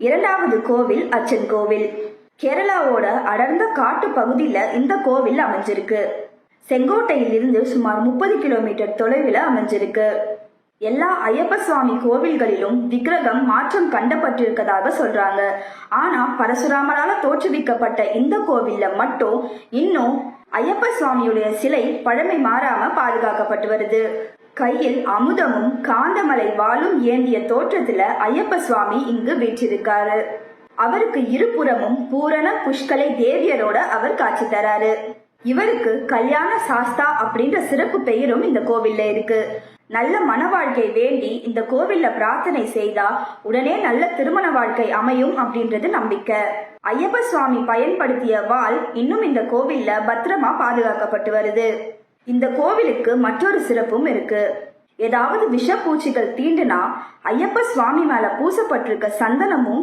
இரண்டாவது கோவில் அச்சன் கோவில். கேரளாவோட அடர்ந்த காட்டு பகுதியில இந்த கோவில் அமைஞ்சிருக்கு. செங்கோட்டையில் இருந்து சுமார் 30 கிலோமீட்டர் தொலைவில் அமைஞ்சிருக்கு. எல்லா ஐயப்ப சுவாமி கோவில்களிலும் விக்கிரகம் மாற்றம் கண்டப்பட்டிருக்கதாக சொல்றாங்க. ஆனா பரசுராமரால தோற்றுவிக்கப்பட்ட இந்த கோவில்ல மட்டும் இன்னும் ஐயப்ப சுவாமியுடைய சிலை பழமை மாறாம பாதுகாக்கப்பட்டு வருது. கையில் அமுதமும் காந்தமலை வாளும் ஏந்திய தோற்றத்துல ஐயப்ப சுவாமி இங்கு வீற்றிருக்காரு. அவருக்கு இருபுறமும் பூரண புஷ்கலை தேவியரோட அவர் காட்சி தராரு. இவருக்கு கல்யாண சாஸ்தா அப்படின்ற சிறப்பு பெயரும் இந்த கோவில்ல இருக்கு. நல்ல மன வாழ்க்கை வேண்டி இந்த கோவில்ல பிரார்த்தனை செய்தா உடனே நல்ல திருமண வாழ்க்கை அமையும் அப்படின்றது நம்பிக்கை. ஐயப்ப சுவாமி பயன்படுத்திய வாள் இன்னும் இந்த கோவில்ல பத்திரமா பாதுகாக்கப்பட்டு வருது. இந்த கோவிலுக்கு மற்றொரு சிறப்பும் இருக்கு. ஏதாவது விஷப்பூச்சிகள் தீண்டுனா ஐயப்ப சுவாமி மேல பூசப்பட்டிருக்க சந்தனமும்